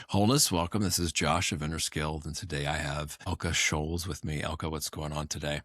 Wholeness, welcome. This is Josh of Inner Skilled, and today I have Elke Scholz with me. Elke, what's going on today?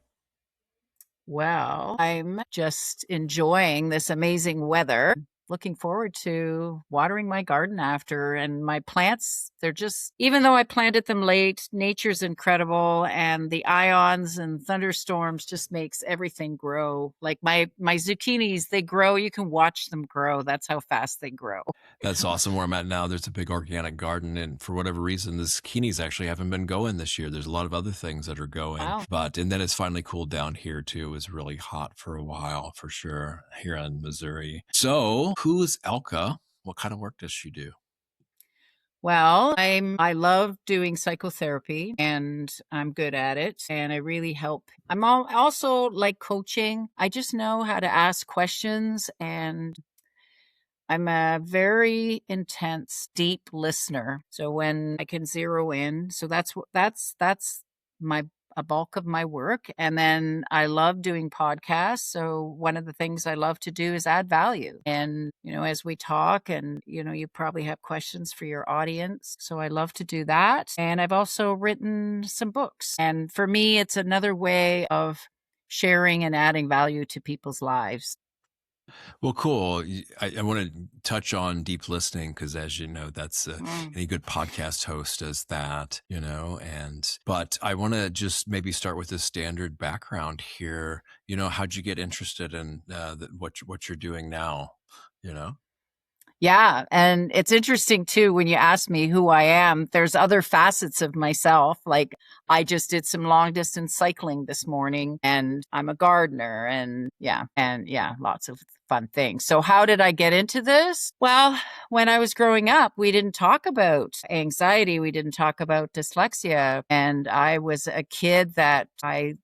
Well, I'm just enjoying this amazing weather. Looking forward to watering my garden after. And my plants, they're just, even though I planted them late, nature's incredible. And the ions and thunderstorms just makes everything grow. Like my zucchinis, they grow. You can watch them grow. That's how fast they grow. That's awesome. Where I'm at now, there's a big organic garden, and for whatever reason, the zucchinis actually haven't been going this year. There's a lot of other things that are going, Wow. and then it's finally cooled down here too. It was really hot for a while, for sure, here in Missouri. So, who is Elke? What kind of work does she do? Well, I love doing psychotherapy and I'm good at it and I really help. Also like coaching. I just know how to ask questions and I'm a very intense, deep listener. So when I can zero in, so that's my a bulk of my work. And then I love doing podcasts. So one of the things I love to do is add value. And as we talk, and you probably have questions for your audience. So I love to do that. And I've also written some books. And for me, it's another way of sharing and adding value to people's lives. Well, cool. I want to touch on deep listening because, as you know, that's Mm. any good podcast host does that, but I want to just maybe start with a standard background here. How'd you get interested in what you're doing now? You know? Yeah, and it's interesting too when you ask me who I am, there's other facets of myself. Like I just did some long distance cycling this morning and I'm a gardener and lots of fun things. So how did I get into this? Well, when I was growing up, we didn't talk about anxiety, we didn't talk about dyslexia, and I was a kid that I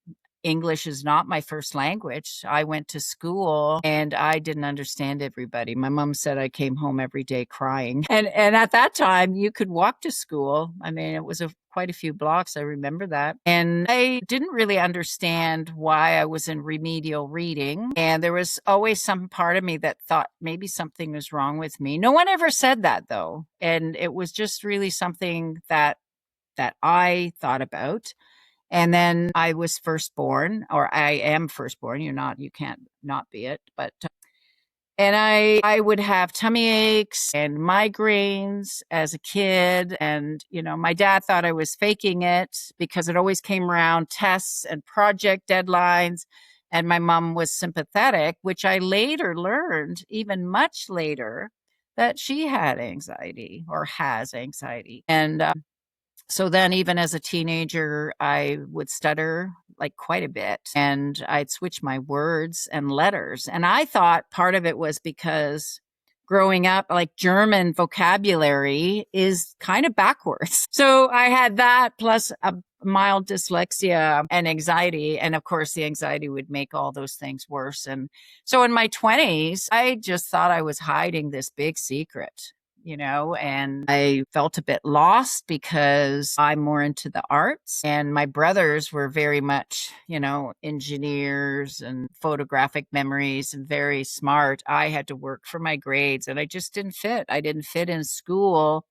English is not my first language. I went to school and I didn't understand everybody. My mom said I came home every day crying. And at that time you could walk to school. I mean, it was quite a few blocks. I remember that. And I didn't really understand why I was in remedial reading. And there was always some part of me that thought maybe something was wrong with me. No one ever said that though. And it was just really something that I thought about. And then I was firstborn, or I am firstborn. You can't not be it. But, and I would have tummy aches and migraines as a kid. And, my dad thought I was faking it because it always came around tests and project deadlines. And my mom was sympathetic, which I later learned, even much later, that she had anxiety or has anxiety. And, so then even as a teenager, I would stutter like quite a bit and I'd switch my words and letters. And I thought part of it was because growing up, like German vocabulary is kind of backwards. So I had that plus a mild dyslexia and anxiety. And of course, the anxiety would make all those things worse. And so in my 20s, I just thought I was hiding this big secret. And I felt a bit lost because I'm more into the arts and my brothers were very much, engineers and photographic memories and very smart. I had to work for my grades and I just didn't fit. I didn't fit in school.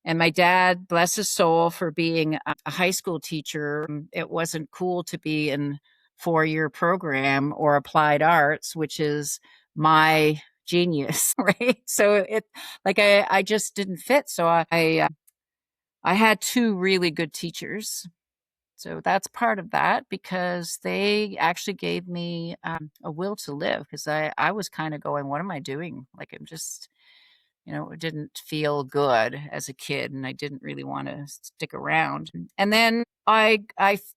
And my dad, bless his soul, for being a high school teacher, it wasn't cool to be in 4-year program or applied arts, which is my genius, right? So I just didn't fit. So I had two really good teachers. So that's part of that because they actually gave me a will to live because I was kind of going, what am I doing? Like I'm just, it didn't feel good as a kid and I didn't really want to stick around. And then I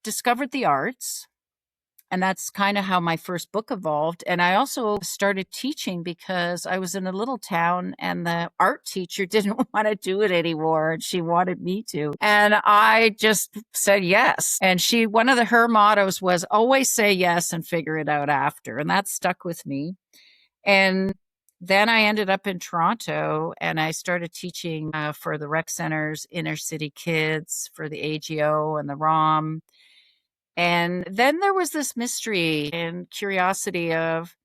discovered the arts. And that's kind of how my first book evolved. And I also started teaching because I was in a little town and the art teacher didn't want to do it anymore. And she wanted me to. And I just said yes. And one of her mottos was always say yes and figure it out after. And that stuck with me. And then I ended up in Toronto and I started teaching for the rec centers, inner city kids, for the AGO and the ROM. And then there was this mystery and curiosity of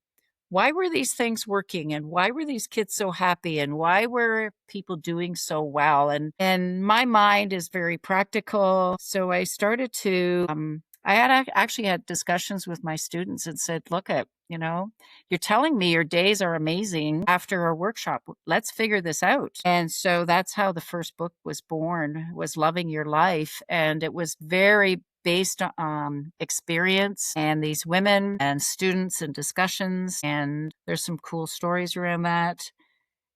why were these things working, and why were these kids so happy, and why were people doing so well? And my mind is very practical, so I started to I actually had discussions with my students and said, look at, you're telling me your days are amazing after our workshop. Let's figure this out. And so that's how the first book was born, was Loving Your Life. And it was very based on experience and these women and students and discussions. And there's some cool stories around that.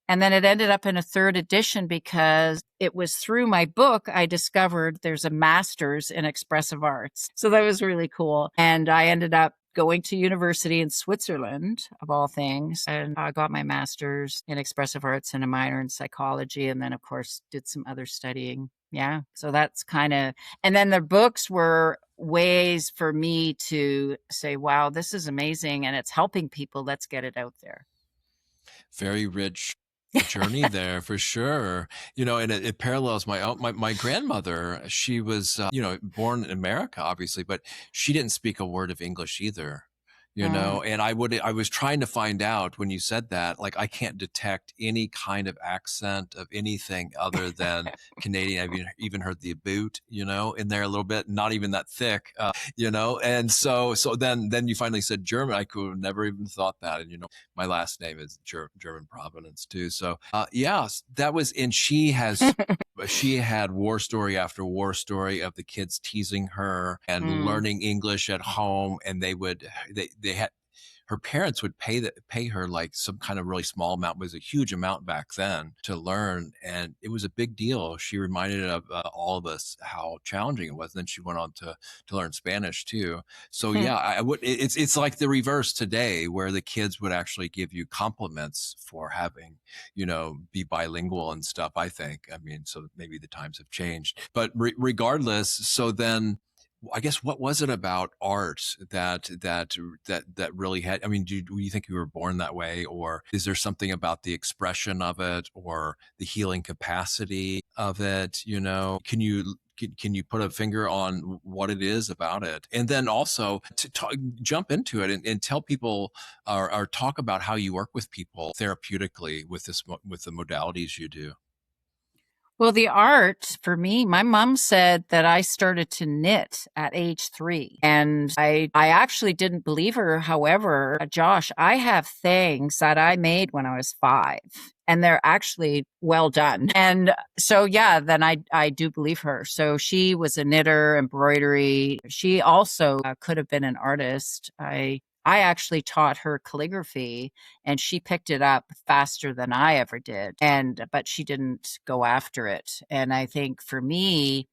And then it ended up in a third edition because it was through my book I discovered there's a master's in expressive arts. So that was really cool. And I ended up going to university in Switzerland, of all things, and I got my master's in expressive arts and a minor in psychology. And then, of course, did some other studying. Yeah. So that's kind of, and then the books were ways for me to say, wow, this is amazing and it's helping people. Let's get it out there. Very rich journey there for sure. And it parallels my grandmother. She was, born in America, obviously, but she didn't speak a word of English either. Mm. And I was trying to find out when you said that, like, I can't detect any kind of accent of anything other than Canadian. I've even heard the boot, in there a little bit, not even that thick, and so then you finally said German. I could have never even thought that. And, my last name is German provenance too. So, yes, that was, and she had war story after war story of the kids teasing her and Mm. learning English at home. And they had, her parents would pay her like some kind of really small amount. It was a huge amount back then to learn. And it was a big deal. She reminded of all of us how challenging it was. And then she went on to learn Spanish too. So yeah, I would, it's like the reverse today, where the kids would actually give you compliments for having, be bilingual and stuff, I think. I mean, so maybe the times have changed, but regardless, so then I guess, what was it about art that really had? I mean, do you think you were born that way, or is there something about the expression of it or the healing capacity of it? Can you put a finger on what it is about it, and then also to jump into it and tell people, or talk about how you work with people therapeutically with with the modalities you do? Well, the art for me, my mom said that I started to knit at age 3. And I actually didn't believe her. However, Josh, I have things that I made when I was 5. And they're actually well done. And so, yeah, then I do believe her. So she was a knitter, embroidery. She also could have been an artist. I actually taught her calligraphy and she picked it up faster than I ever did. But she didn't go after it. And I think for me,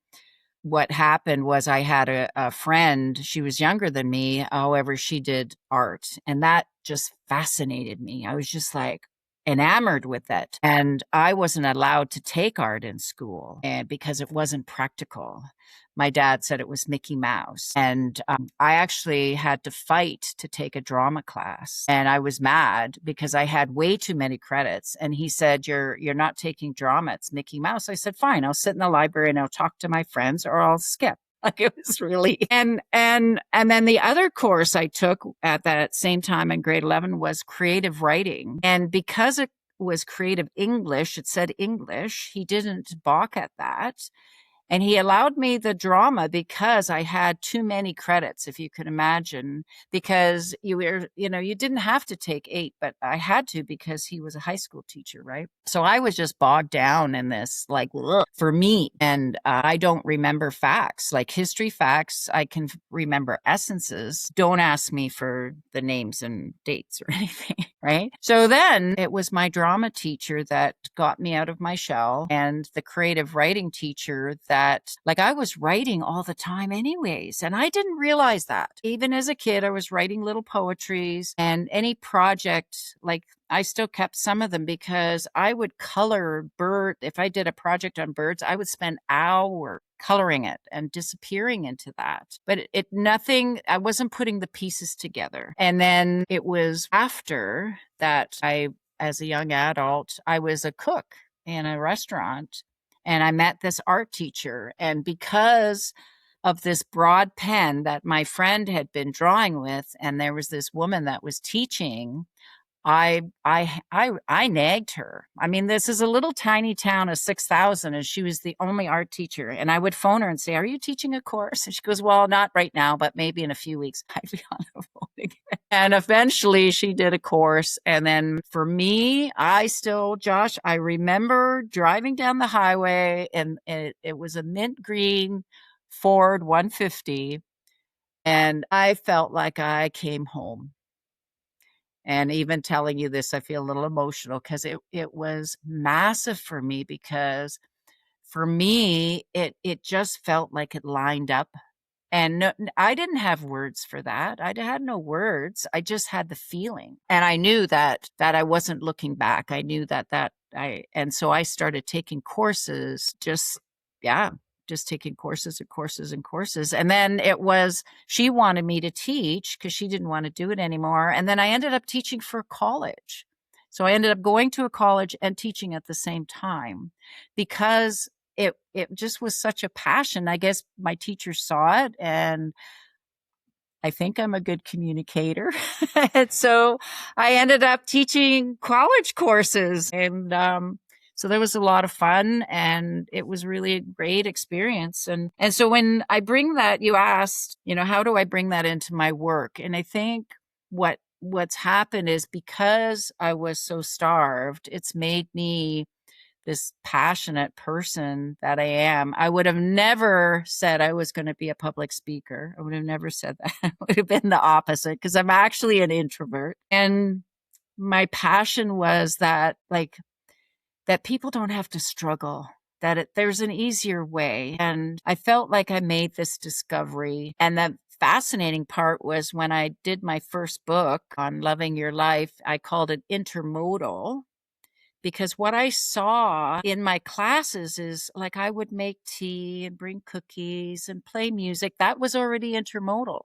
what happened was I had a friend, she was younger than me. However, she did art and that just fascinated me. I was just like enamored with it. And I wasn't allowed to take art in school and because it wasn't practical. My dad said it was Mickey Mouse. And I actually had to fight to take a drama class. And I was mad because I had way too many credits. And he said, you're not taking drama, it's Mickey Mouse. I said, fine, I'll sit in the library and I'll talk to my friends or I'll skip. Like it was really and then the other course I took at that same time in grade 11 was creative writing. And because it was creative English, it said English, he didn't balk at that. And he allowed me the drama because I had too many credits, if you could imagine, because you didn't have to take 8, but I had to because he was a high school teacher, right? So I was just bogged down in this, like, ugh, for me. And I don't remember facts, like history facts. I can remember essences. Don't ask me for the names and dates or anything, right? So then it was my drama teacher that got me out of my shell and the creative writing teacher that, like, I was writing all the time anyways. And I didn't realize that. Even as a kid, I was writing little poetries and any project, like I still kept some of them because I would color bird. If I did a project on birds, I would spend hours coloring it and disappearing into that. But nothing, I wasn't putting the pieces together. And then it was after that as a young adult, I was a cook in a restaurant and I met this art teacher. And because of this broad pen that my friend had been drawing with, and there was this woman that was teaching. I nagged her. I mean, this is a little tiny town of 6,000, and she was the only art teacher. And I would phone her and say, "Are you teaching a course?" And she goes, "Well, not right now, but maybe in a few weeks." I'd be on the phone again. And eventually she did a course. And then for me, Josh, I remember driving down the highway, and it was a mint green Ford 150. And I felt like I came home. And even telling you this, I feel a little emotional because it was massive for me, because for me, it just felt like it lined up. And no, I didn't have words for that. I had no words. I just had the feeling. And I knew that I wasn't looking back. I knew and so I started taking courses, yeah, just taking courses and courses and courses. And then she wanted me to teach because she didn't want to do it anymore. And then I ended up teaching for college. So I ended up going to a college and teaching at the same time, because it just was such a passion. I guess my teacher saw it, and I think I'm a good communicator. And so I ended up teaching college courses. And so that was a lot of fun, and it was really a great experience. And so when I bring that, you asked, how do I bring that into my work? And I think what's happened is, because I was so starved, it's made me this passionate person that I am. I would have never said I was going to be a public speaker. I would have never said that. It would have been the opposite, because I'm actually an introvert. And my passion was that people don't have to struggle, that there's an easier way. And I felt like I made this discovery. And the fascinating part was when I did my first book on loving your life, I called it Intermodal, because what I saw in my classes is, like, I would make tea and bring cookies and play music. That was already intermodal.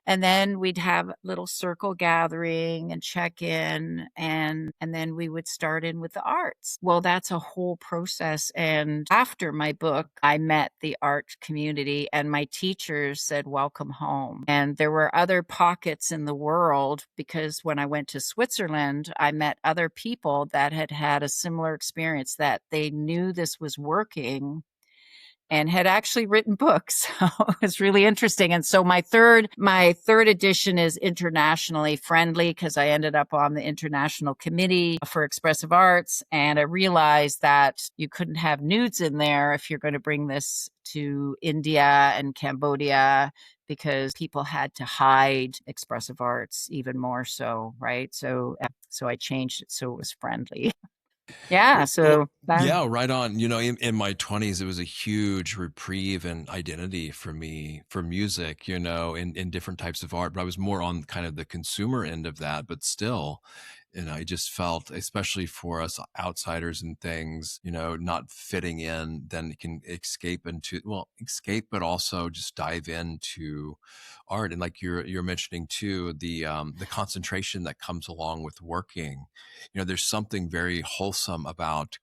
And then we'd have little circle gathering and check in, and then we would start in with the arts. Well, that's a whole process. And after my book, I met the art community, and my teachers said, "Welcome home." And there were other pockets in the world, because when I went to Switzerland, I met other people that had had a similar experience, that they knew this was working and had actually written books. So it was really interesting. And so my third edition is internationally friendly, because I ended up on the international committee for expressive arts. And I realized that you couldn't have nudes in there if you're going to bring this to India and Cambodia, because people had to hide expressive arts even more so, right? So I changed it so it was friendly. Yeah. Well, So that. yeah, right on. In my 20s, it was a huge reprieve and identity for me for music, in different types of art. But I was more on kind of the consumer end of that. But still, I just felt, especially for us outsiders and things, not fitting in, then it can escape, but also just dive into art. And like you're mentioning too, the concentration that comes along with working. There's something very wholesome about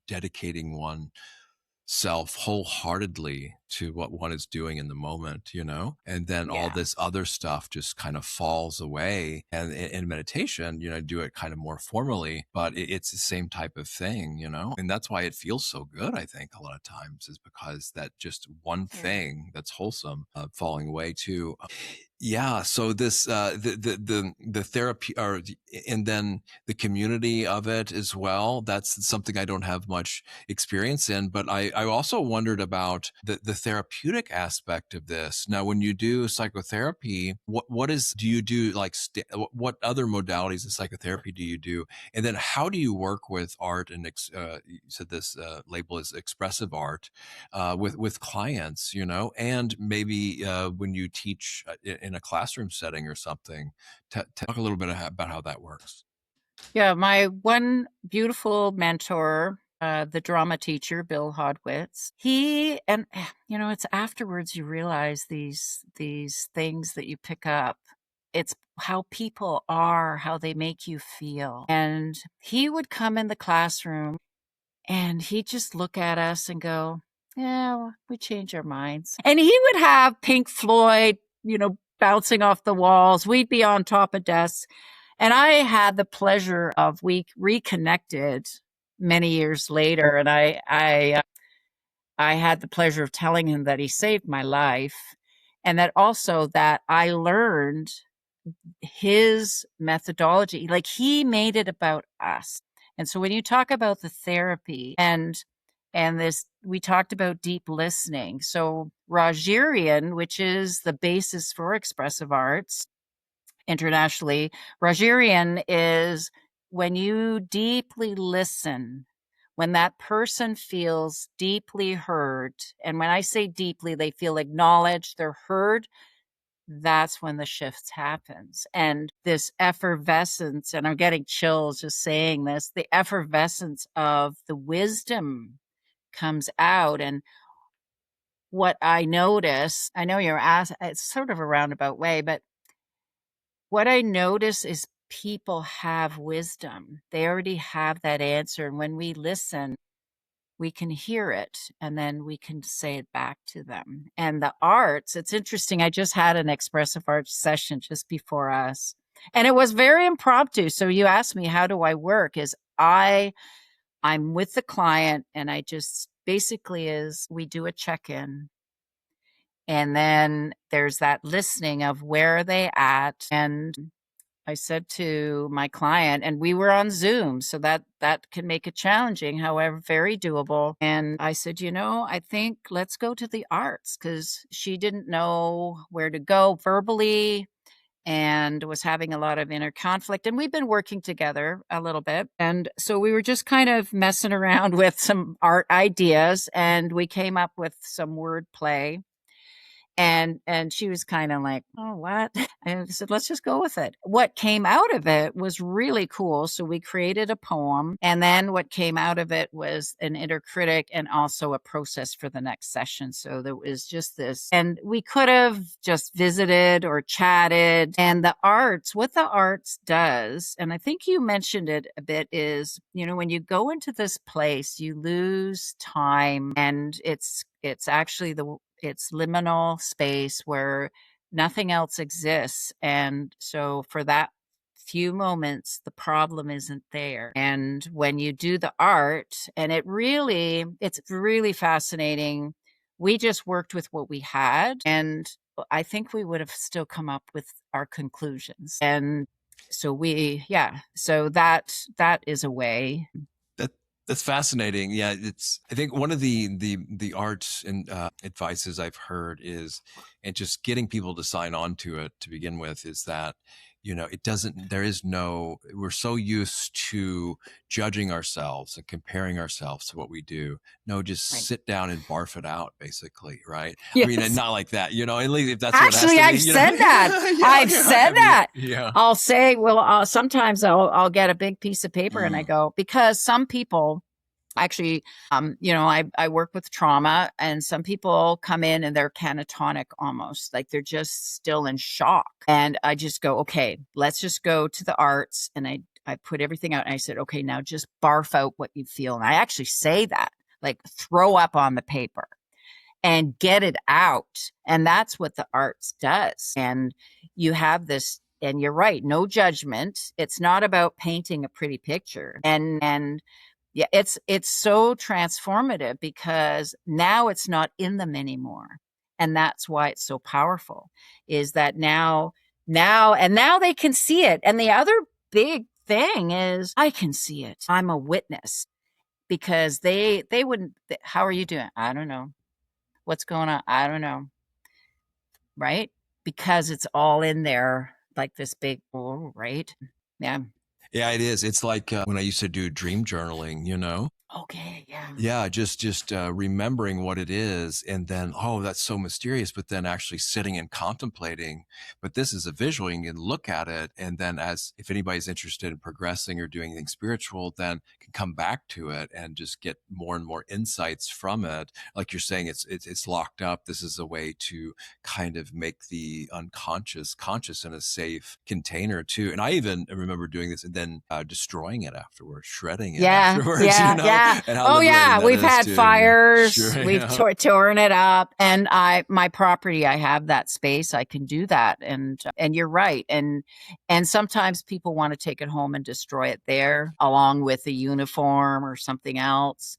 dedicating one self wholeheartedly to what one is doing in the moment, and then all Yeah. this other stuff just kind of falls away. And in meditation, do it kind of more formally, but it's the same type of thing, and that's why it feels so good. I think a lot of times is because that just one Yeah. thing that's wholesome falling away too. Yeah. So this, the therapy, and then the community of it as well. That's something I don't have much experience in, but I also wondered about the therapeutic aspect of this. Now, when you do psychotherapy, do you do like, what other modalities of psychotherapy do you do? And then how do you work with art and, you said this label is expressive art, with clients, and maybe when you teach in a classroom setting or something, talk a little bit about how that works. Yeah, my one beautiful mentor, the drama teacher, Bill Hodwitz, it's afterwards you realize these things that you pick up. It's how people are, how they make you feel. And he would come in the classroom, and he'd just look at us and go, Yeah, well, we change our minds. And he would have Pink Floyd, bouncing off the walls. We'd be on top of desks. And I had the pleasure of we reconnected many years later. And I had the pleasure of telling him that he saved my life, and that also that I learned his methodology. Like, he made it about us. And so when you talk about the therapy and this, we talked about deep listening. So Rogerian, which is the basis for expressive arts internationally, Rogerian is when you deeply listen, when that person feels deeply heard. And when I say deeply, they feel acknowledged, they're heard, that's when the shifts happens. And this effervescence, and I'm getting chills just saying this, the effervescence of the wisdom comes out. And what I notice, I know you're asked, it's sort of a roundabout way, but what I notice is people have wisdom. They already have that answer. And when we listen, we can hear it and then we can say it back to them. And the arts, it's interesting. I just had an expressive arts session just before us, and it was very impromptu. So you asked me, how do I work? I'm with the client, and I just basically is we do a check-in, and then there's that listening of where are they at. And I said to my client, and we were on Zoom, so that can make it challenging, however, very doable. And I said, I think let's go to the arts, because she didn't know where to go verbally and was having a lot of inner conflict. And we've been working together a little bit. And so we were just kind of messing around with some art ideas, and we came up with some word play. And she was kind of like, oh, what? And I said, let's just go with it. What came out of it was really cool. So we created a poem. And then what came out of it was an inner critic and also a process for the next session. So there was just this. And we could have just visited or chatted. And the arts, what the arts does, and I think you mentioned it a bit, is, when you go into this place, you lose time, and it's actually it's liminal space where nothing else exists. And so for that few moments, the problem isn't there. And when you do the art, and it's really fascinating. We just worked with what we had, and I think we would have still come up with our conclusions. And so so that is a way. That that's fascinating. Yeah, I think one of the arts and advices I've heard is, and just getting people to sign on to it to begin with, is that we're so used to judging ourselves and comparing ourselves to what we do. No, just Right. sit down and barf it out, basically, right? I mean, and Yes. not like that, at least if that's what it has Actually, to be, I've said that. Yeah, I've yeah, said I mean, that. yeah. I'll say, well, sometimes I'll get a big piece of paper and I Mm. go, because some people actually, I work with trauma, and some people come in and they're catatonic almost, like they're just still in shock. And I just go, okay, let's just go to the arts. And I put everything out, and I said, okay, now just barf out what you feel. And I actually say that, like, throw up on the paper and get it out. And that's what the arts does. And you have this, and you're right, no judgment. It's not about painting a pretty picture. And yeah, it's so transformative, because now it's not in them anymore. And that's why it's so powerful, is that now they can see it. And the other big thing is, I can see it. I'm a witness, because they wouldn't, how are you doing? I don't know. What's going on? I don't know. Right? Because it's all in there, like this big, oh, right? Yeah. Yeah, it is. It's like when I used to do dream journaling, Okay. Yeah. Yeah, just remembering what it is, and then, oh, that's so mysterious, but then actually sitting and contemplating. But this is a visual, you can look at it, and then, as if anybody's interested in progressing or doing anything spiritual, then can come back to it and just get more and more insights from it. Like you're saying, it's locked up. This is a way to kind of make the unconscious conscious in a safe container too. And I even remember doing this and then destroying it afterwards, shredding it Yeah. afterwards. Yeah. Yeah. and how Oh, liberating yeah. that We've is had to fires. sure, We've torn it up. And my property, I have that space. I can do that. And you're right. And sometimes people want to take it home and destroy it there, along with a uniform or something else.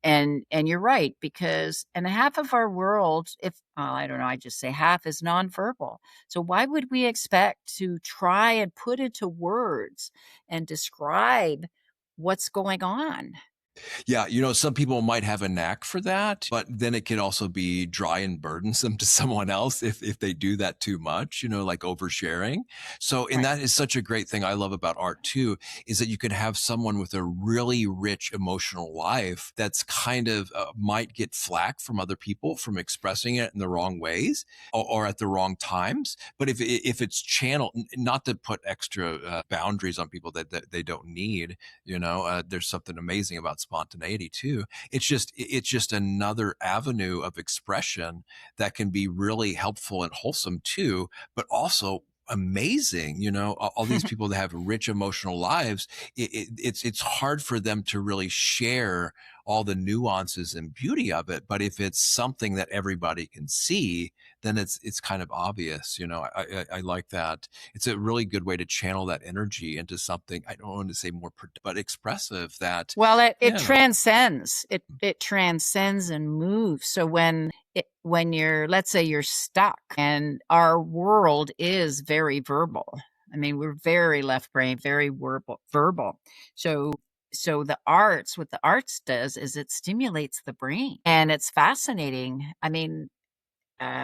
And you're right, because and half of our world, if I don't know, I just say half is nonverbal. So why would we expect to try and put into words and describe what's going on? Yeah, some people might have a knack for that, but then it can also be dry and burdensome to someone else if they do that too much, like oversharing. So, and Right. that is such a great thing I love about art too, is that you can have someone with a really rich emotional life that's kind of might get flack from other people from expressing it in the wrong ways or at the wrong times. But if it's channeled, not to put extra boundaries on people that they don't need, there's something amazing about spontaneity too. It's just another avenue of expression that can be really helpful and wholesome too, but also amazing. All these people that have rich emotional lives, it's hard for them to really share all the nuances and beauty of it. But if it's something that everybody can see, then it's kind of obvious. I like that. It's a really good way to channel that energy into something, I don't want to say more but expressive, that Well, it yeah. transcends. It transcends and moves. So when you're, let's say you're stuck, and our world is very verbal. I mean, we're very left brain, very verbal. So what the arts does is it stimulates the brain, and it's fascinating. I mean,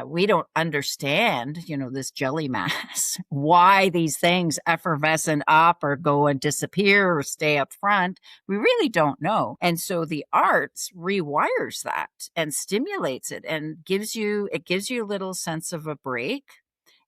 we don't understand, this jelly mass, why these things effervescent up or go and disappear or stay up front. We really don't know. And so the arts rewires that and stimulates it and gives you a little sense of a break,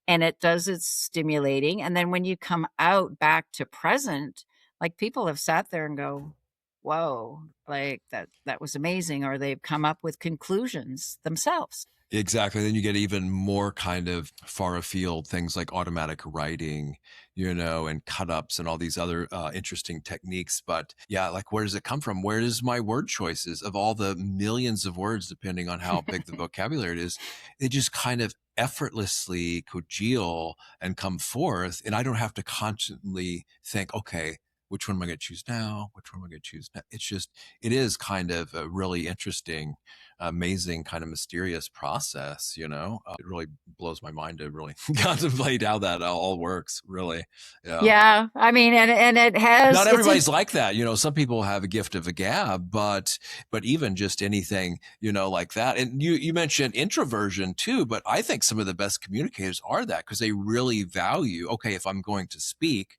and it does its stimulating. And then when you come out back to present, like people have sat there and go, whoa, like that was amazing, or they've come up with conclusions themselves. Exactly. Then you get even more kind of far afield things like automatic writing, and cut ups and all these other interesting techniques. But yeah, like where does it come from? Where is my word choices of all the millions of words, depending on how big the vocabulary it is? They just kind of effortlessly congeal and come forth. And I don't have to constantly think, okay, which one am I going to choose now? Which one am I going to choose now? It is kind of a really interesting, amazing, kind of mysterious process. It really blows my mind to really contemplate how that all works, really. Yeah. Yeah, I mean, and it has Not it's in everybody's like that. Some people have a gift of a gab, but even just anything, like that. And you mentioned introversion too, but I think some of the best communicators are that, because they really value, okay, if I'm going to speak,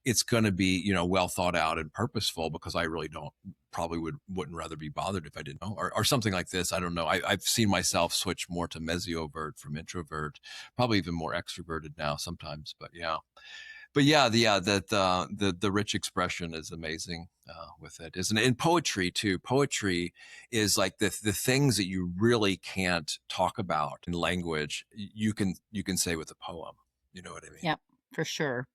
it's going to be, well thought out and purposeful, because I really don't probably wouldn't rather be bothered if I didn't know, or something like this. I don't know. I've seen myself switch more to mesiovert from introvert, probably even more extroverted now sometimes, but yeah. But yeah, the rich expression is amazing with it, isn't it? In poetry too. Poetry is like the things that you really can't talk about in language. You can say with a poem. You know what I mean? Yeah, for sure.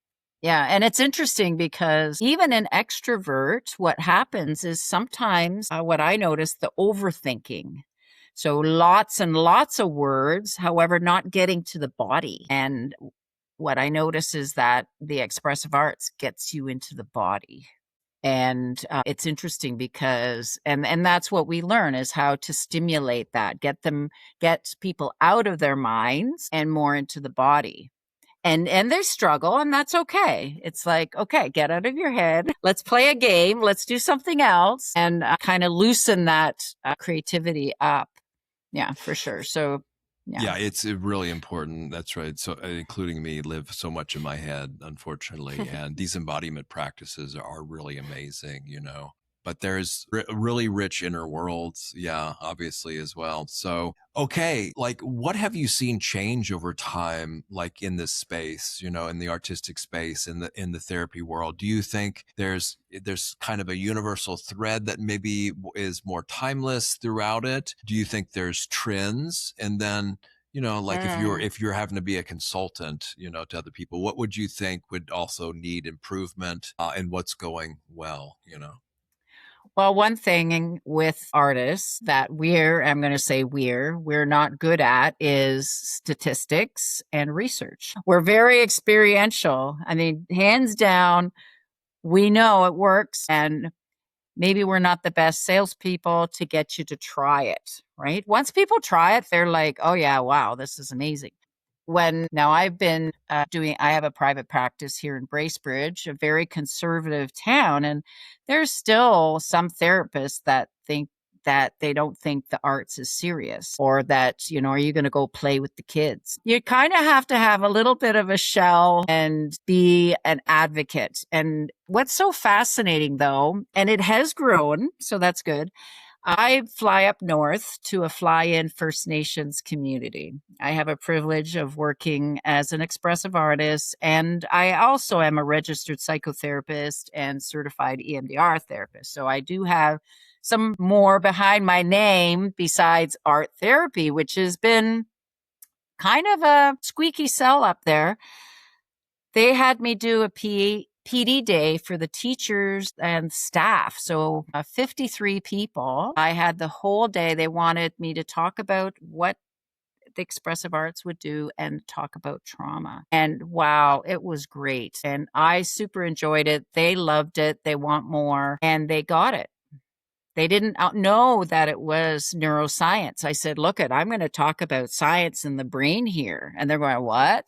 Yeah, and it's interesting because even an extrovert, what happens is sometimes what I notice, the overthinking. So lots and lots of words, however, not getting to the body. And what I notice is that the expressive arts gets you into the body. And it's interesting because and that's what we learn, is how to stimulate that, get people out of their minds and more into the body. And they struggle, and that's okay. It's like, okay, get out of your head. Let's play a game. Let's do something else, and kind of loosen that creativity up. Yeah, for sure. So, yeah. Yeah, it's really important. That's right. So, including me, live so much in my head, unfortunately. And these embodiment practices are really amazing, But there's really rich inner worlds, yeah, obviously as well. So, okay, like what have you seen change over time, like in this space, in the artistic space, in the therapy world? Do you think there's kind of a universal thread that maybe is more timeless throughout it? Do you think there's trends? And then, like Mm. if you're having to be a consultant, to other people, what would you think would also need improvement, and what's going well? Well, one thing with artists that I'm going to say we're not good at is statistics and research. We're very experiential. I mean, hands down, we know it works, and maybe we're not the best salespeople to get you to try it, right? Once people try it, they're like, oh, yeah, wow, this is amazing. Now I've been I have a private practice here in Bracebridge, a very conservative town, and there's still some therapists that think that they don't think the arts is serious, or that, are you going to go play with the kids? You kind of have to have a little bit of a shell and be an advocate. And what's so fascinating though, and it has grown, so that's good. I fly up north to a fly-in First Nations community. I have a privilege of working as an expressive artist, and I also am a registered psychotherapist and certified EMDR therapist. So I do have some more behind my name besides art therapy, which has been kind of a squeaky cell up there. They had me do a PD day for the teachers and staff. So 53 people. I had the whole day. They wanted me to talk about what the expressive arts would do and talk about trauma. And wow, it was great. And I super enjoyed it. They loved it. They want more, and they got it. They didn't know that it was neuroscience. I said, look, I'm going to talk about science in the brain here. And they're going, what?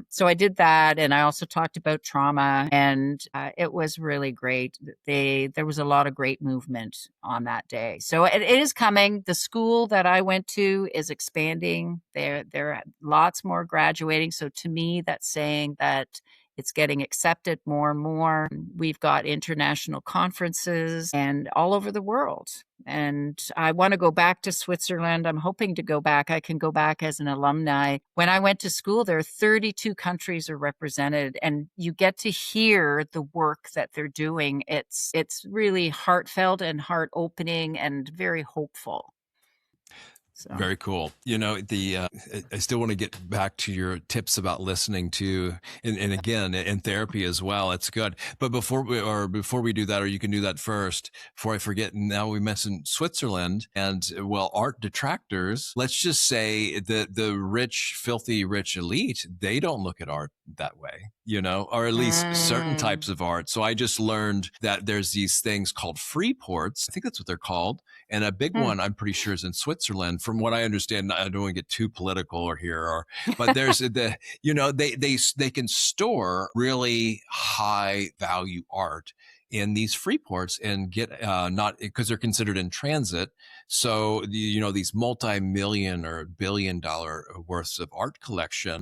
So I did that. And I also talked about trauma, and it was really great. There was a lot of great movement on that day. So it is coming. The school that I went to is expanding. There are lots more graduating. So to me, that's saying that it's getting accepted more and more. We've got international conferences and all over the world. And I want to go back to Switzerland. I'm hoping to go back. I can go back as an alumni. When I went to school, there are 32 countries are represented, and you get to hear the work that they're doing. It's really heartfelt and heart opening and very hopeful. So. Very cool. I still want to get back to your tips about listening to, and again, in therapy as well. It's good. But before we do that, or you can do that first, before I forget, now we mentioned Switzerland and, well, art detractors. Let's just say that the rich, filthy rich elite, they don't look at art that way, or at least certain types of art. So I just learned that there's these things called free ports. I think that's what they're called. And a big one, I'm pretty sure, is in Switzerland. From what I understand, I don't want to get too political but there's they can store really high value art in these free ports and get not because they're considered in transit. So these multi-million or billion-dollar worths of art collection.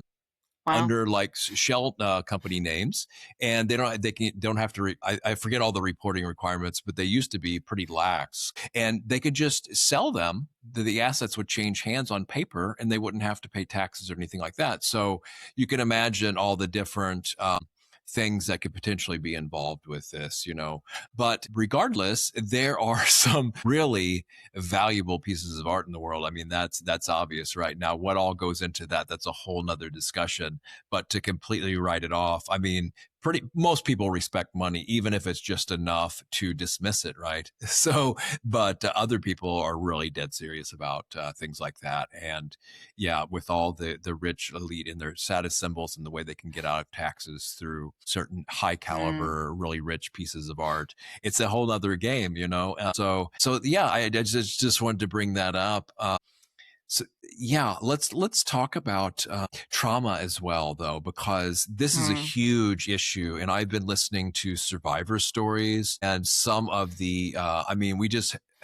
Wow. Under like shell company names, and they don't have to. I forget all the reporting requirements, but they used to be pretty lax, and they could just sell them. The assets would change hands on paper, and they wouldn't have to pay taxes or anything like that. So you can imagine all the different things that could potentially be involved with this, But regardless, there are some really valuable pieces of art in the world. I mean, that's obvious right now. What all goes into that, that's a whole nother discussion. But to completely write it off, I mean, most people respect money, even if it's just enough to dismiss it, right? So, but other people are really dead serious about things like that. And yeah, with all the rich elite and their status symbols and the way they can get out of taxes through certain high caliber, really rich pieces of art, it's a whole other game, So yeah, I just wanted to bring that up. So yeah, let's talk about trauma as well, though, because this is a huge issue. And I've been listening to survivor stories and some of the,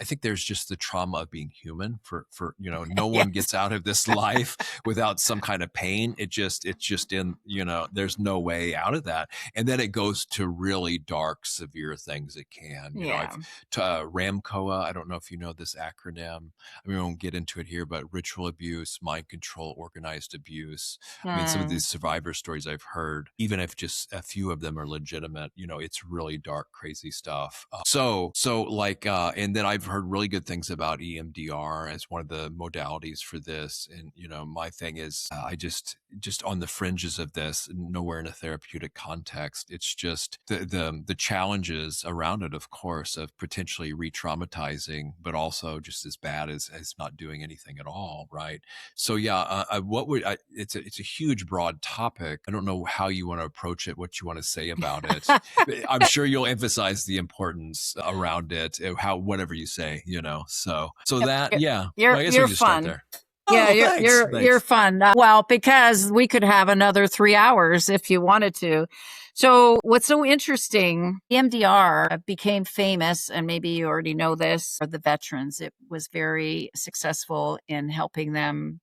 I think there's just the trauma of being human for no one gets out of this life without some kind of pain. It's just in, there's no way out of that. And then it goes to really dark, severe things it can. RAMCOA, I don't know if you know this acronym. I mean, I won't get into it here, but ritual abuse, mind control, organized abuse. I mean, some of these survivor stories I've heard, even if just a few of them are legitimate, it's really dark, crazy stuff. And then I've heard really good things about EMDR as one of the modalities for this. And, my thing is, just on the fringes of this, nowhere in a therapeutic context. It's just the challenges around it, of course, of potentially re-traumatizing, but also just as bad as not doing anything at all, right? So yeah, it's a huge broad topic. I don't know how you want to approach it, what you want to say about it. I'm sure you'll emphasize the importance around it, how whatever you say, So Yep, that, yeah, you're I guess we you're just start fun. there. Yeah, Oh, thanks. you're Thanks. fun. Well, because we could have another 3 hours if you wanted to. So what's so interesting, EMDR became famous, and maybe you already know this, for the veterans. It was very successful in helping them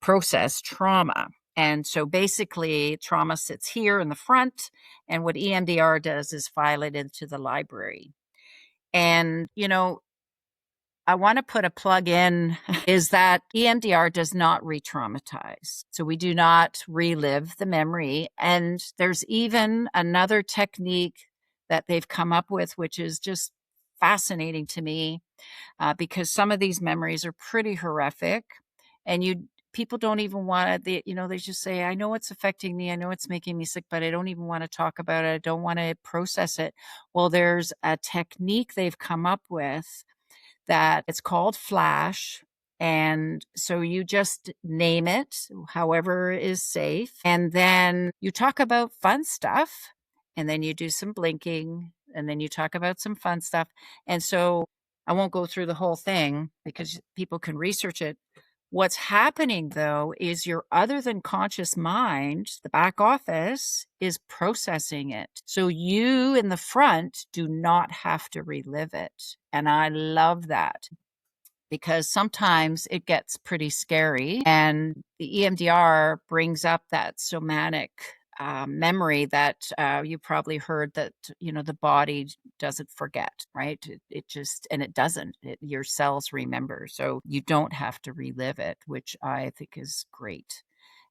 process trauma. And so basically, trauma sits here in the front, and what EMDR does is file it into the library. And, I want to put a plug in is that EMDR does not re traumatize. So we do not relive the memory. And there's even another technique that they've come up with, which is just fascinating to me because some of these memories are pretty horrific. And people don't even want to, they just say, I know it's affecting me. I know it's making me sick, but I don't even want to talk about it. I don't want to process it. Well, there's a technique they've come up with that it's called Flash. And so you just name it, however is safe. And then you talk about fun stuff. And then you do some blinking. And then you talk about some fun stuff. And so I won't go through the whole thing because people can research it. What's happening, though, is your other than conscious mind, the back office, is processing it. So you in the front do not have to relive it. And I love that because sometimes it gets pretty scary. And the EMDR brings up that somatic memory that you probably heard that, the body doesn't forget, right? It just, and it doesn't, your cells remember. So you don't have to relive it, which I think is great.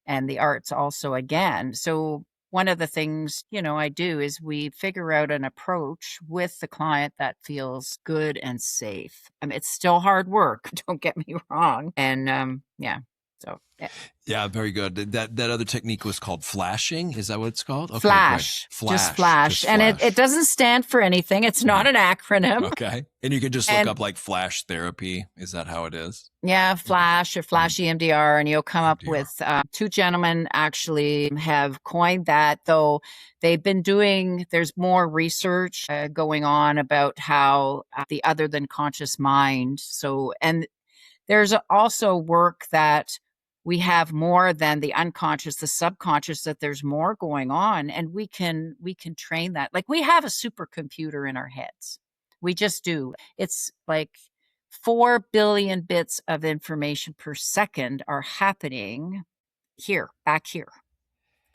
And the arts also, again. So one of the things, I do is we figure out an approach with the client that feels good and safe. I mean, it's still hard work, don't get me wrong. And yeah, so yeah. Yeah, very good. That other technique was called flashing. Is that what it's called? Okay, good. Flash, just Flash, flash. just And it flash. doesn't stand for anything. It's not an acronym. Okay. And you can just look And up like flash therapy. Is that how it is? yeah, Flash or Flash EMDR, and you'll come up EMDR. with two gentlemen actually have coined that, though they've been there's more research going on about how the other than conscious mind. So, and there's also work that we have more than the unconscious, the subconscious, that there's more going on, and we can train that. Like we have a supercomputer in our heads. We just do. It's like 4 billion bits of information per second are happening back here.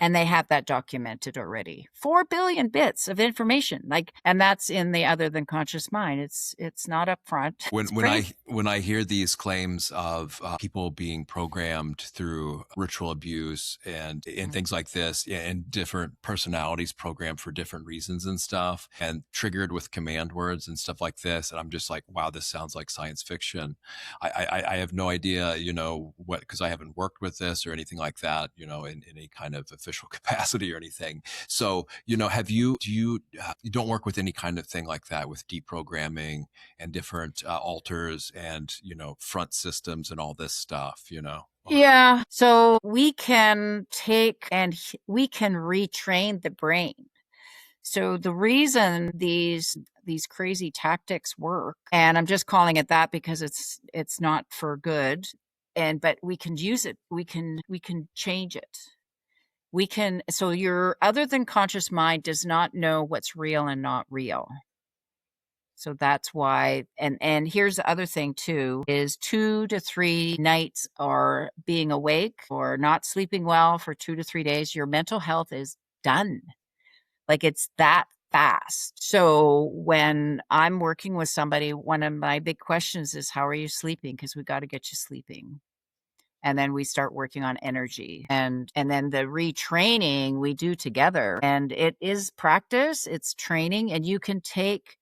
And they have that documented already. 4 billion bits of information, and that's in the other than conscious mind. It's not up front. When I hear these claims of people being programmed through ritual abuse and things like this, and different personalities programmed for different reasons and stuff, and triggered with command words and stuff like this, and I'm just like, wow, this sounds like science fiction. I have no idea, what, because I haven't worked with this or anything like that, in any kind of official capacity or anything. So, you don't work with any kind of thing like that with deprogramming and different alters and, front systems and all this stuff. Yeah. So we can we can retrain the brain. So the reason these crazy tactics work, and I'm just calling it that because it's not for good, but we can use it. We can change it. So your other than conscious mind does not know what's real and not real. So that's why, and here's the other thing too, is 2 to 3 nights or being awake or not sleeping well for 2 to 3 days, your mental health is done. Like it's that fast. So when I'm working with somebody, one of my big questions is, how are you sleeping? Because we got to get you sleeping. And then we start working on energy, and then the retraining we do together. And it is practice, it's training, and you can take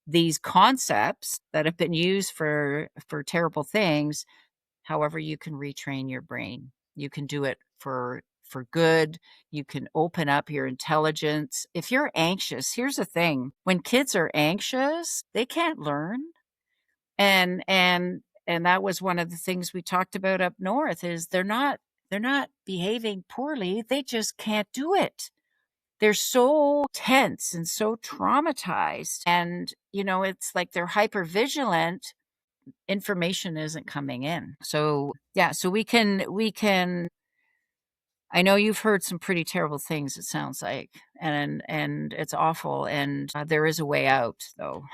these concepts that have been used for terrible things. However, you can retrain your brain. You can do it for for good. You can open up your intelligence. If you're anxious, here's the thing. When kids are anxious, they can't learn. And that was one of the things we talked about up north is they're not behaving poorly. They just can't do it. They're so tense and so traumatized. And, it's like they're hyper vigilant. Information isn't coming in. So, yeah, so we can I know you've heard some pretty terrible things, it sounds like, and it's awful. And there is a way out, though.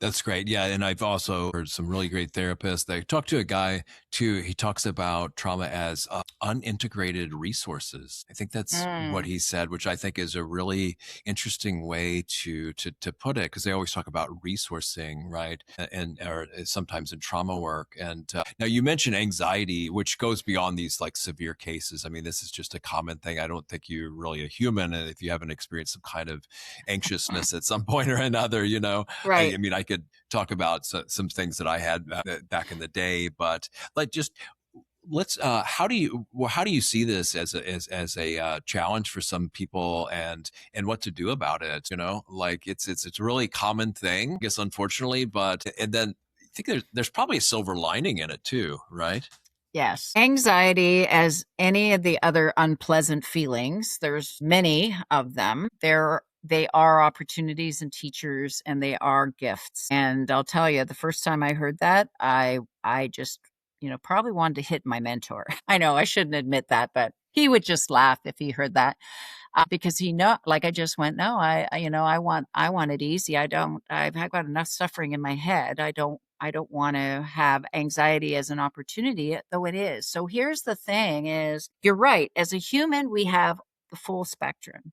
That's great. Yeah. And I've also heard some really great therapists. I talked to a guy too. He talks about trauma as unintegrated resources. I think that's what Mm, he said, which I think is a really interesting way to put it, because they always talk about resourcing, right? And or sometimes in trauma work. And now you mentioned anxiety, which goes beyond these like severe cases. I mean, this is just a common thing. I don't think you're really a human, and if you haven't experienced some kind of anxiousness at some point or another, I right. mean, I could talk about some things that I had back in the day, but like just let's how do you see this as a challenge for some people, and what to do about it? Like it's a really common thing, I guess, unfortunately, but and then I think there's probably a silver lining in it too, right? Yes. Anxiety, as any of the other unpleasant feelings, there's many of them. They are opportunities and teachers, and they are gifts. And I'll tell you, the first time I heard that, I just, probably wanted to hit my mentor. I know I shouldn't admit that, but he would just laugh if he heard that. Because he know, like I just went, no, I want it easy. I've got enough suffering in my head. I don't want to have anxiety as an opportunity, though it is. So here's the thing is, you're right. As a human, we have the full spectrum.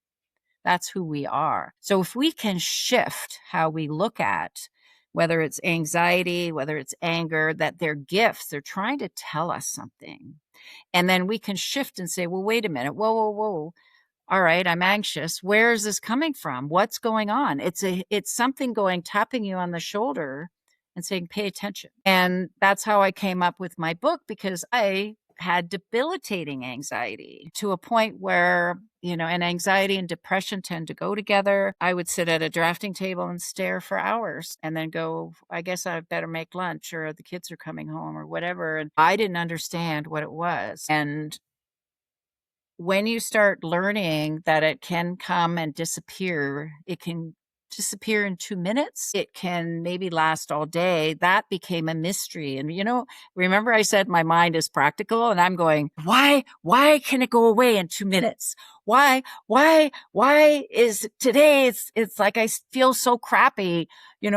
That's who we are. So if we can shift how we look at whether it's anxiety, whether it's anger, that they're gifts, they're trying to tell us something. And then we can shift and say, well, wait a minute. Whoa, whoa, whoa. All right, I'm anxious. Where is this coming from? What's going on? It's something tapping you on the shoulder and saying, pay attention. And that's how I came up with my book, because I had debilitating anxiety to a point where, and anxiety and depression tend to go together. I would sit at a drafting table and stare for hours and then go, I guess I better make lunch, or the kids are coming home, or whatever. And I didn't understand what it was. And when you start learning that it can come and disappear, it can disappear in 2 minutes. It can maybe last all day. That became a mystery. And, remember I said my mind is practical, and I'm going, why can it go away in 2 minutes? Why is today? It's like I feel so crappy,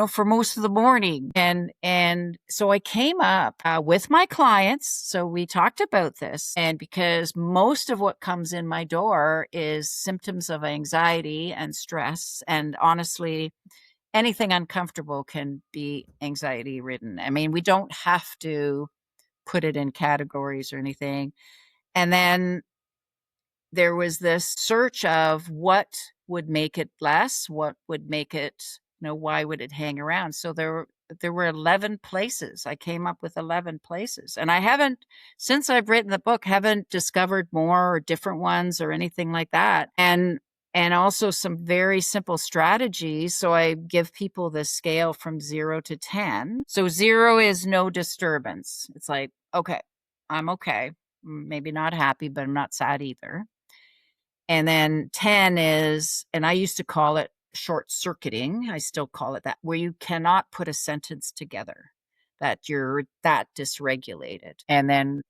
for most of the morning. And so I came up with my clients. So we talked about this. And because most of what comes in my door is symptoms of anxiety and stress. And honestly, anything uncomfortable can be anxiety ridden. I mean, we don't have to put it in categories or anything. And then there was this search of what would make it less, what would make it, why would it hang around? So there were 11 places. I came up with 11 places. And I haven't, since I've written the book, haven't discovered more or different ones or anything like that. And also some very simple strategies. So I give people the scale from 0 to 10. So 0 is no disturbance. It's like, okay, I'm okay. Maybe not happy, but I'm not sad either. And then 10 is, and I used to call it short circuiting. I still call it that, where you cannot put a sentence together, that you're that dysregulated. And then,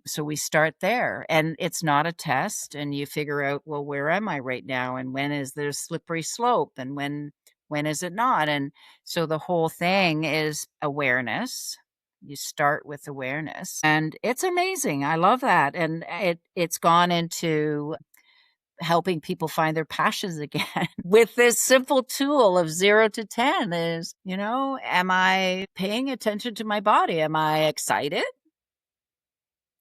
so we start there, and it's not a test, and you figure out, well, where am I right now? And when is there a slippery slope? And when is it not? And so the whole thing is awareness. You start with awareness, and it's amazing. I love that. And it's gone into helping people find their passions again with this simple tool of 0 to 10 is, am I paying attention to my body? Am I excited?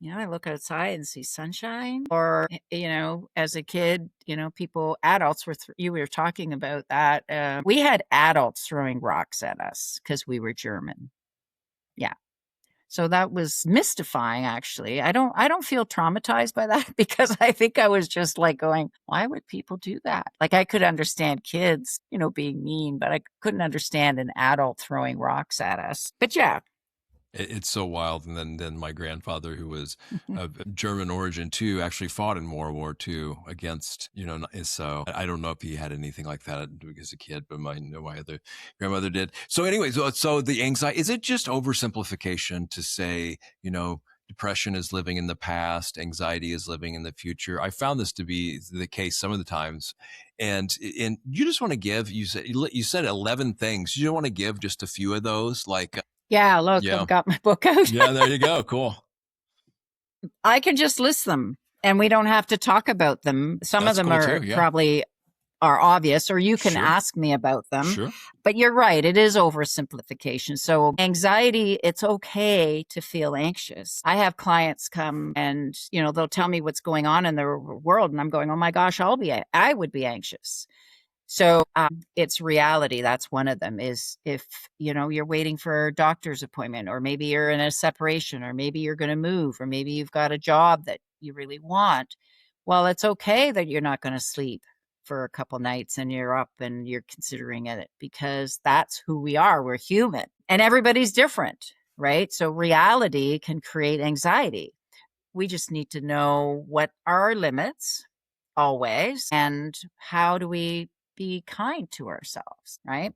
I look outside and see sunshine. Or, as a kid, adults you were talking about that. We had adults throwing rocks at us because we were German. Yeah. So that was mystifying, actually. I don't feel traumatized by that because I think I was just like going, why would people do that? Like I could understand kids, being mean, but I couldn't understand an adult throwing rocks at us. But yeah. It's so wild. And then my grandfather, who was of German origin too, actually fought in World War II against, so I don't know if he had anything like that as a kid, but my other grandmother did. So anyway, so the anxiety, is it just oversimplification to say, depression is living in the past, anxiety is living in the future? I found this to be the case some of the times. And you just want to give, you said 11 things. You don't want to give just a few of those, like, Yeah, look, yeah. I've got my book out. Yeah, there you go. Cool. I can just list them and we don't have to talk about them. Some That's of them cool are too, yeah. probably are obvious, or you can Sure. ask me about them. Sure. But you're right, it is oversimplification. So anxiety, it's okay to feel anxious. I have clients come and, they'll tell me what's going on in their world and I'm going, "Oh my gosh, I would be anxious." So it's reality. That's one of them is if, you're waiting for a doctor's appointment, or maybe you're in a separation, or maybe you're going to move, or maybe you've got a job that you really want. Well, it's okay that you're not going to sleep for a couple nights and you're up and you're considering it, because that's who we are. We're human and everybody's different, right? So reality can create anxiety. We just need to know what are our limits always, and how do we be kind to ourselves, right?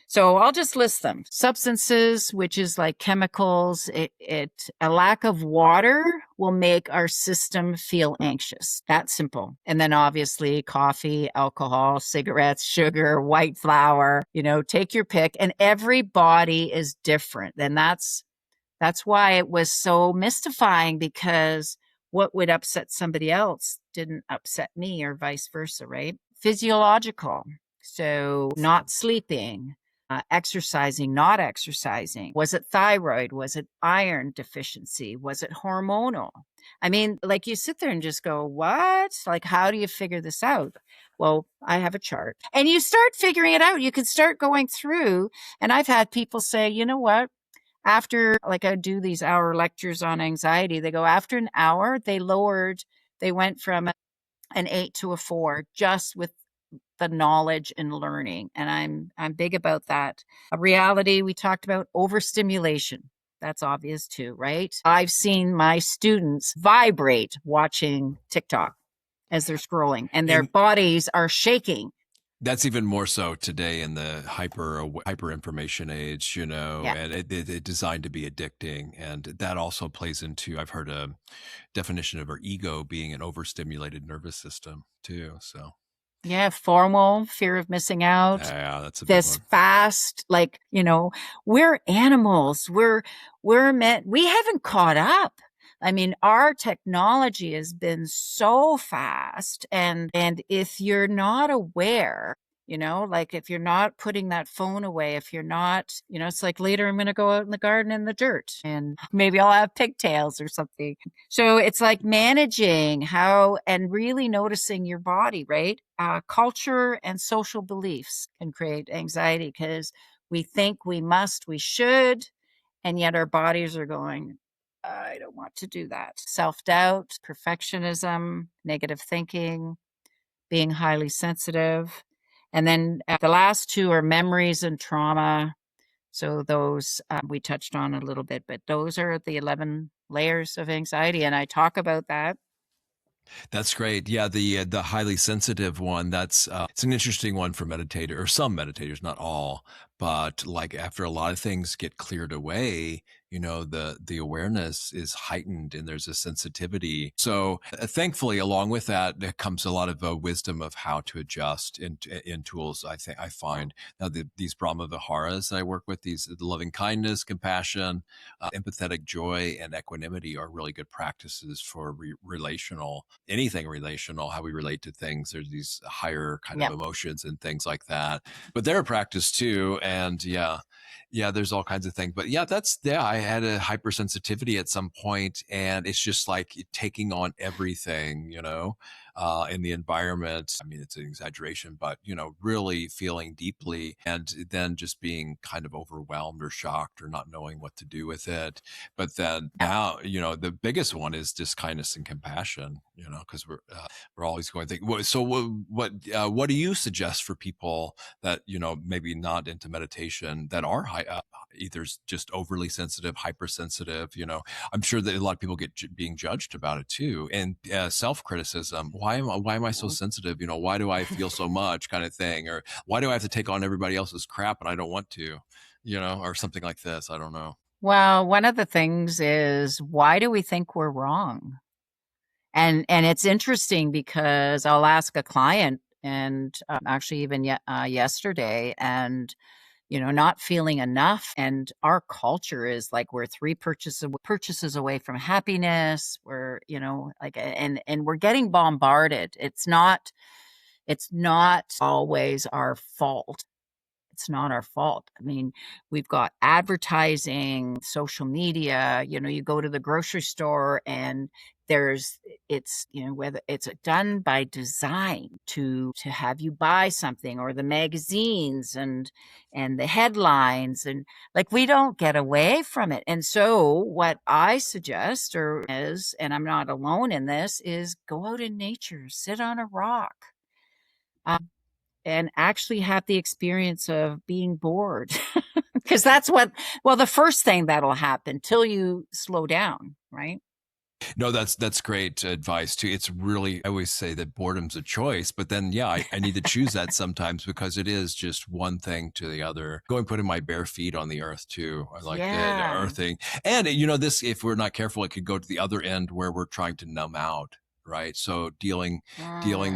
So I'll just list them. Substances, which is like chemicals, a lack of water will make our system feel anxious. That's simple. And then obviously coffee, alcohol, cigarettes, sugar, white flour, take your pick. And every body is different. And that's why it was so mystifying, because what would upset somebody else didn't upset me, or vice versa, right? Physiological. So not sleeping, exercising, not exercising. Was it thyroid? Was it iron deficiency? Was it hormonal? I mean, like you sit there and just go, what? Like, how do you figure this out? Well, I have a chart. And you start figuring it out. You can start going through. And I've had people say, you know what? After, like, I do these hour lectures on anxiety, they go, after an hour, they went from an 8 to a 4 just with the knowledge and learning. And I'm big about that. A reality, we talked about overstimulation. That's obvious too, right? I've seen my students vibrate watching TikTok as they're scrolling, and their bodies are shaking. That's even more so today in the hyper information age, Yeah. and it's designed to be addicting. And that also plays into, I've heard a definition of our ego being an overstimulated nervous system too. So Yeah, FOMO, fear of missing out. yeah, that's a big This one. fast, like, we're animals. We haven't caught up. I mean, our technology has been so fast, and if you're not aware, like if you're not putting that phone away, if you're not, it's like later I'm going to go out in the garden in the dirt and maybe I'll have pigtails or something. So it's like managing how and really noticing your body, right? Culture and social beliefs can create anxiety because we think we must, we should, and yet our bodies are going, I don't want to do that. Self-doubt, perfectionism, negative thinking, being highly sensitive. And then the last two are memories and trauma. So those we touched on a little bit, but those are the 11 layers of anxiety. And I talk about that. That's great. Yeah, the highly sensitive one, that's it's an interesting one for meditator, or some meditators, not all, but like after a lot of things get cleared away, the awareness is heightened and there's a sensitivity. So thankfully, along with that, there comes a lot of wisdom of how to adjust in tools. I find now these Brahma Viharas that I work with, these loving kindness, compassion, empathetic joy, and equanimity are really good practices for anything relational, how we relate to things. There's these higher kind of emotions and things like that, but they're a practice too. And yeah, there's all kinds of things. But I had a hypersensitivity at some point, and it's just like taking on everything, in the environment. I mean, it's an exaggeration, but, really feeling deeply and then just being kind of overwhelmed or shocked or not knowing what to do with it. But then Yeah. now, the biggest one is just kindness and compassion, because we're always going to think, so what do you suggest for people that, maybe not into meditation that are either just overly sensitive, hypersensitive, I'm sure that a lot of people get being judged about it too. And self-criticism, why am I so sensitive? Why do I feel so much kind of thing? Or why do I have to take on everybody else's crap and I don't want to, or something like this. I don't know. Well, one of the things is, why do we think we're wrong? And it's interesting because I'll ask a client, and actually even yesterday, and not feeling enough. And our culture is like, we're three purchases away from happiness. We're, like, and we're getting bombarded. It's not always our fault. It's not our fault. I mean, we've got advertising, social media, you go to the grocery store, and it's, whether it's done by design to have you buy something, or the magazines and the headlines, and like, we don't get away from it. And so what I suggest, and I'm not alone in this, is go out in nature, sit on a rock. And actually have the experience of being bored. Because the first thing that'll happen till you slow down, right? No, that's great advice too. It's really, I always say that boredom's a choice, but then, yeah, I need to choose that sometimes because it is just one thing to the other. Going putting my bare feet on the earth too. I like the Yeah. earthing. And this, if we're not careful, it could go to the other end where we're trying to numb out. Right. So dealing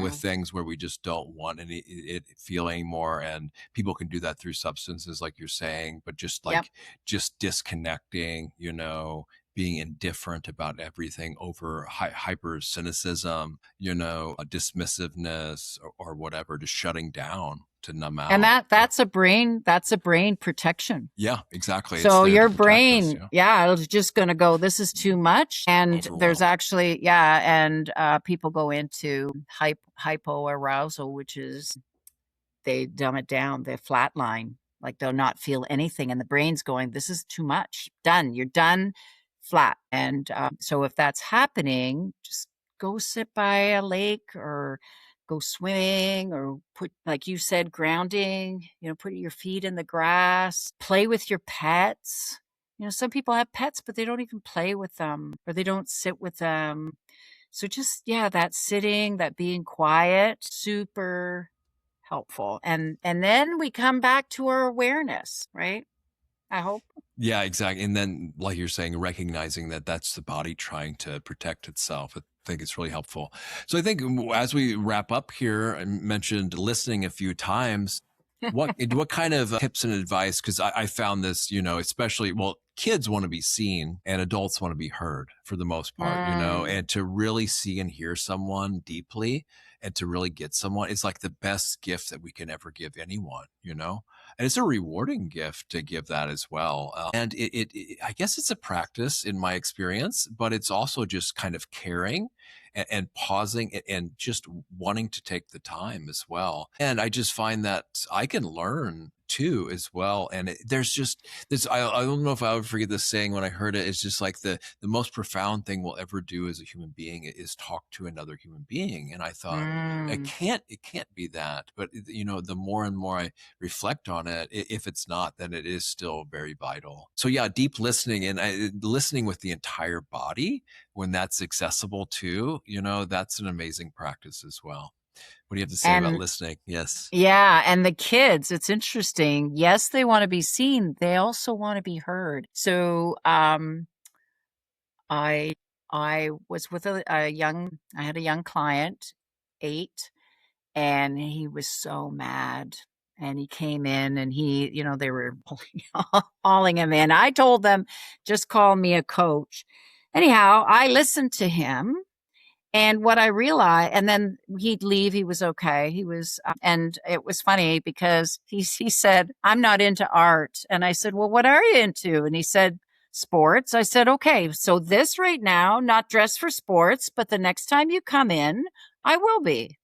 with things where we just don't want it feeling more, and people can do that through substances like you're saying, but Yep. just disconnecting, being indifferent about everything over hyper cynicism, dismissiveness, or whatever, just shutting down to numb And out. that's a brain protection. Yeah, exactly. It's So there your to protect us. brain, yeah, it's just going to go, this is too much. And there's Overwhelmed. actually, and people go into hypoarousal, which is, they dumb it down, they flatline, like they'll not feel anything. And the brain's going, this is too much. Done. You're done. Flat. And so if that's happening, just go sit by a lake, or go swimming, or put, like you said, grounding, put your feet in the grass, play with your pets. Some people have pets, but they don't even play with them, or they don't sit with them. So just, that sitting, that being quiet, super helpful. And then we come back to our awareness, right? I hope. Yeah, exactly. And then, like you're saying, recognizing that that's the body trying to protect itself. I think it's really helpful. So I think as we wrap up here, I mentioned listening a few times. What kind of tips and advice? Because I found this, especially, well, kids want to be seen and adults want to be heard for the most part, and to really see and hear someone deeply and to really get someone, it's like the best gift that we can ever give anyone. And it's a rewarding gift to give that as well. And I guess it's a practice in my experience, but it's also just kind of caring and pausing and just wanting to take the time as well. And I just find that I can learn too as well. And there's just this, I don't know if I would forget this saying when I heard it. It's just like the most profound thing we'll ever do as a human being is talk to another human being. And I thought, it can't be that. But the more and more I reflect on it, if it's not, then it is still very vital. So yeah, deep listening, and listening with the entire body when that's accessible too, that's an amazing practice as well. What do you have to say about And listening? Yes. yeah, and the kids, it's interesting. Yes, they want to be seen. They also want to be heard. So I was with I had a young client, 8, and he was so mad. And he came in, and they were hauling him in. I told them, just call me a coach. Anyhow, I listened to him. And what I realized, and then he'd leave, he was okay. He was, and it was funny because he said, I'm not into art. And I said, well, what are you into? And he said, sports. I said, okay, so this right now, not dressed for sports, but the next time you come in, I will be.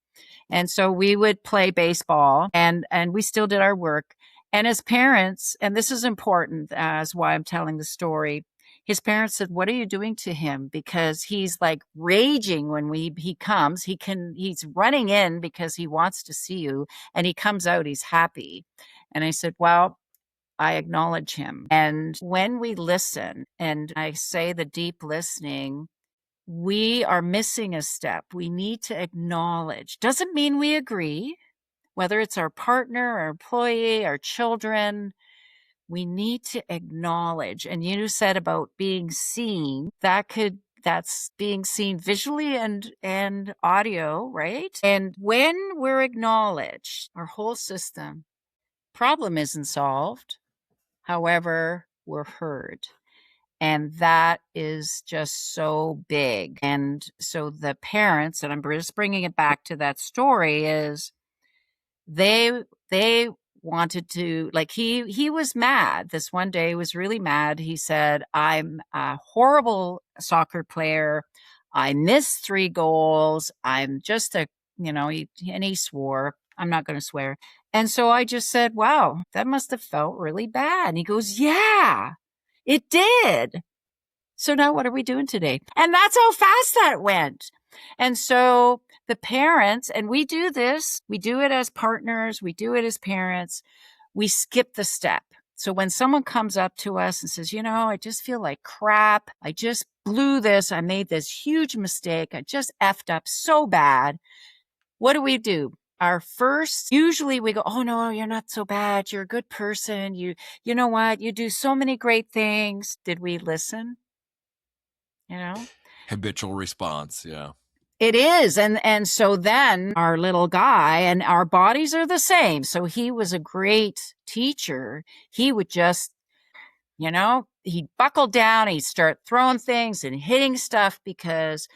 And so we would play baseball and we still did our work. And as parents, and this is important as why I'm telling the story, his parents said, what are you doing to him? Because he's like raging when he comes. He's running in because he wants to see you, and he comes out, he's happy. And I said, well, I acknowledge him. And when we listen, and I say the deep listening, we are missing a step. We need to acknowledge. Doesn't mean we agree, whether it's our partner, our employee, our children. We need to acknowledge. And you said about being seen, that's being seen visually and audio, right? And when we're acknowledged, our whole system, problem isn't solved. However, we're heard. And that is just so big. And so the parents, and I'm just bringing it back to that story, is they wanted to, like, he was mad. This one day he was really mad. He said, I'm a horrible soccer player. I missed 3 goals. I'm just and he swore. I'm not going to swear. And so I just said, wow, that must have felt really bad. And he goes, yeah, it did. So now what are we doing today? And that's how fast that went. And so the parents, and we do this, we do it as partners, we do it as parents, we skip the step. So when someone comes up to us and says, I just feel like crap. I just blew this. I made this huge mistake. I just effed up so bad. What do? Our first, usually we go, oh no, you're not so bad. You're a good person. You know what? You do so many great things. Did we listen? Habitual response. Yeah. It is. And so then our little guy, and our bodies are the same. So he was a great teacher. He would just, he'd buckle down, he'd start throwing things and hitting stuff because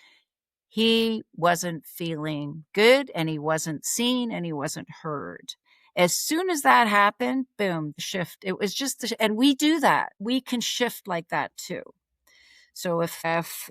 he wasn't feeling good, and he wasn't seen, and he wasn't heard. As soon as that happened, boom, the shift. It was just, and we do that. We can shift like that too. So if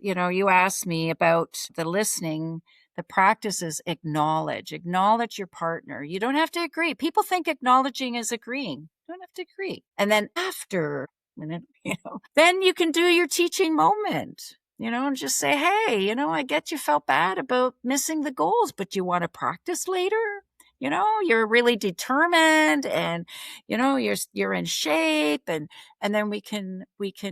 you ask me about the listening, the practice is acknowledge your partner. You don't have to agree. People think acknowledging is agreeing. You don't have to agree. And then after, then you can do your teaching moment, and just say, hey, I get you felt bad about missing the goals, but you want to practice later? You're really determined, and you're in shape, and then we can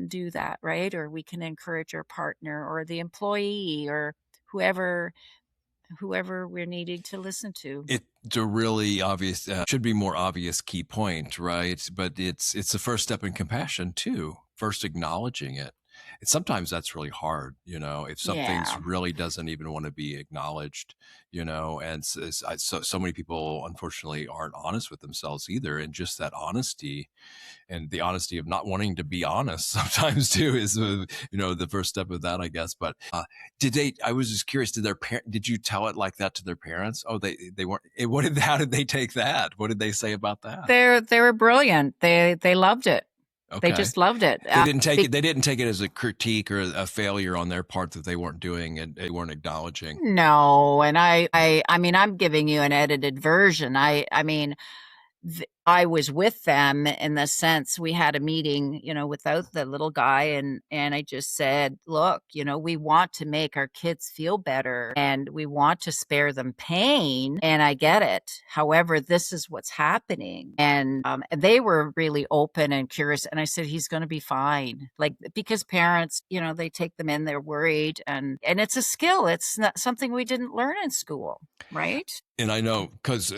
do that, right? Or we can encourage our partner or the employee or whoever we're needing to listen to. It's a really obvious, should be more obvious key point, right? But it's the first step in compassion too. First acknowledging it. And sometimes that's really hard, if something's really doesn't even want to be acknowledged, and so many people unfortunately aren't honest with themselves either. And just that honesty, and the honesty of not wanting to be honest sometimes too is, the first step of that, I guess. But I was just curious, did you tell it like that to their parents? Oh, they weren't, how did they take that? What did they say about that? They were brilliant. They loved it. Okay. They just loved it. They didn't take it as a critique or a failure on their part that they weren't doing and they weren't acknowledging. No, and I mean, I'm giving you an edited version. I was with them in the sense we had a meeting, without the little guy. And I just said, look, we want to make our kids feel better and we want to spare them pain. And I get it. However, this is what's happening. And they were really open and curious. And I said, he's going to be fine. Like, because parents, they take them in, they're worried. And it's a skill. It's not something we didn't learn in school. Right. And I know, because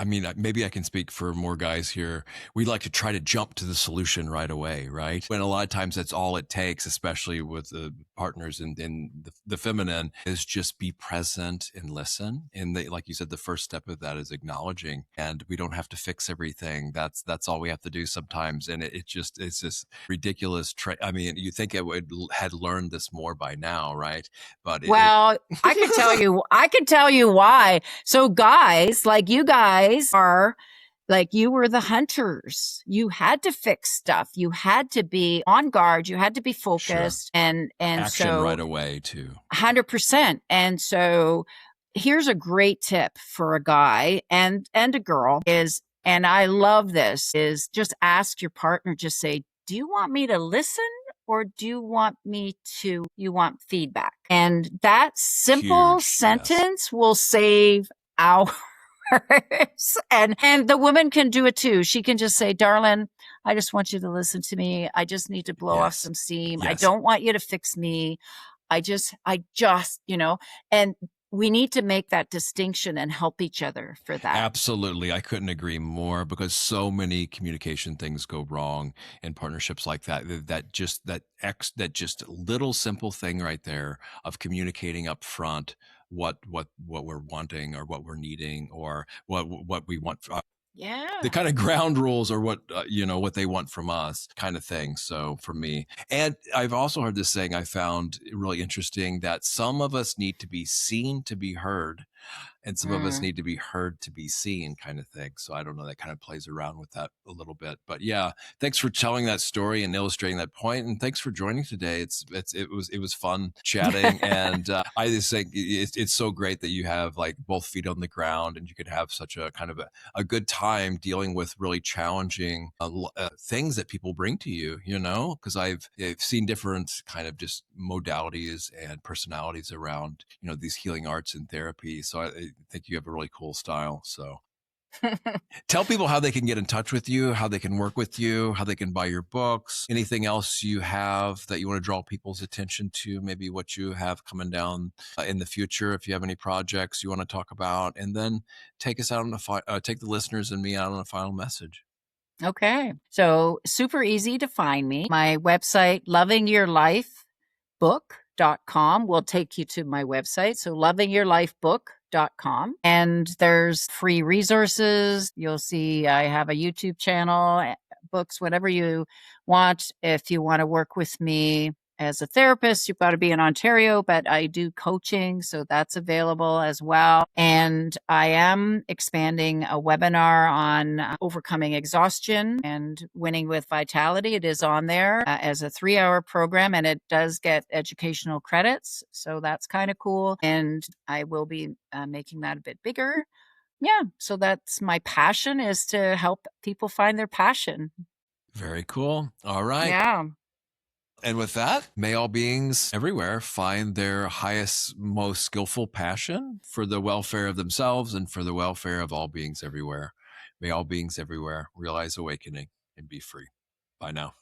maybe I can speak for more guys here. We like to try to jump to the solution right away, right? When a lot of times that's all it takes, especially with the partners in the feminine, is just be present and listen. And like you said, the first step of that is acknowledging, and we don't have to fix everything. That's all we have to do sometimes. And it's this ridiculous. You think had learned this more by now, right? But I could tell you why. So guys, like you guys are Like you were the hunters. You had to fix stuff. You had to be on guard. You had to be Sure. focused. And Action so right away too. 100%. And so here's a great tip for a guy and a girl is, and I love this, is just ask your partner, just say, do you want me to listen or do you want you want feedback? And that simple Huge. Yes. sentence will save hours. And the woman can do it too. She can just say, darling, I just want you to listen to me. I just need to blow off Yes. some steam. I Yes. don't want you to fix me. I just, and we need to make that distinction and help each other for that. Absolutely. I couldn't agree more because so many communication things go wrong in partnerships like that. That just little simple thing right there of communicating up front what we're wanting or what we're needing or what we want Yeah. the kind of ground rules or what what they want from us kind of thing. So for me, and I've also heard this saying I found really interesting, that some of us need to be seen to be heard and some of us need to be heard to be seen, kind of thing. So I don't know, that kind of plays around with that a little bit. But yeah, thanks for telling that story and illustrating that point, and thanks for joining today. It was fun chatting, and I just think it's so great that you have like both feet on the ground, and you could have such a kind of a good time dealing with really challenging things that people bring to you. Because I've seen different kind of just modalities and personalities around these healing arts and therapy. So I think you have a really cool style. So tell people how they can get in touch with you, how they can work with you, how they can buy your books, anything else you have that you want to draw people's attention to, maybe what you have coming down in the future, if you have any projects you want to talk about, and then take us out on take the listeners and me out on a final message. Okay. So super easy to find me. My website, lovingyourlifebook.com, will take you to my website. So lovingyourlifebook.com. And there's free resources. You'll see I have a YouTube channel, books, whatever you want. If you want to work with me as a therapist, you've got to be in Ontario, but I do coaching, so that's available as well. And I am expanding a webinar on overcoming exhaustion and winning with vitality. It is on there as a 3-hour program, and it does get educational credits. So that's kind of cool. And I will be making that a bit bigger. Yeah. So that's my passion, is to help people find their passion. Very cool. All right. Yeah. And with that, may all beings everywhere find their highest, most skillful passion for the welfare of themselves and for the welfare of all beings everywhere. May all beings everywhere realize awakening and be free. Bye now.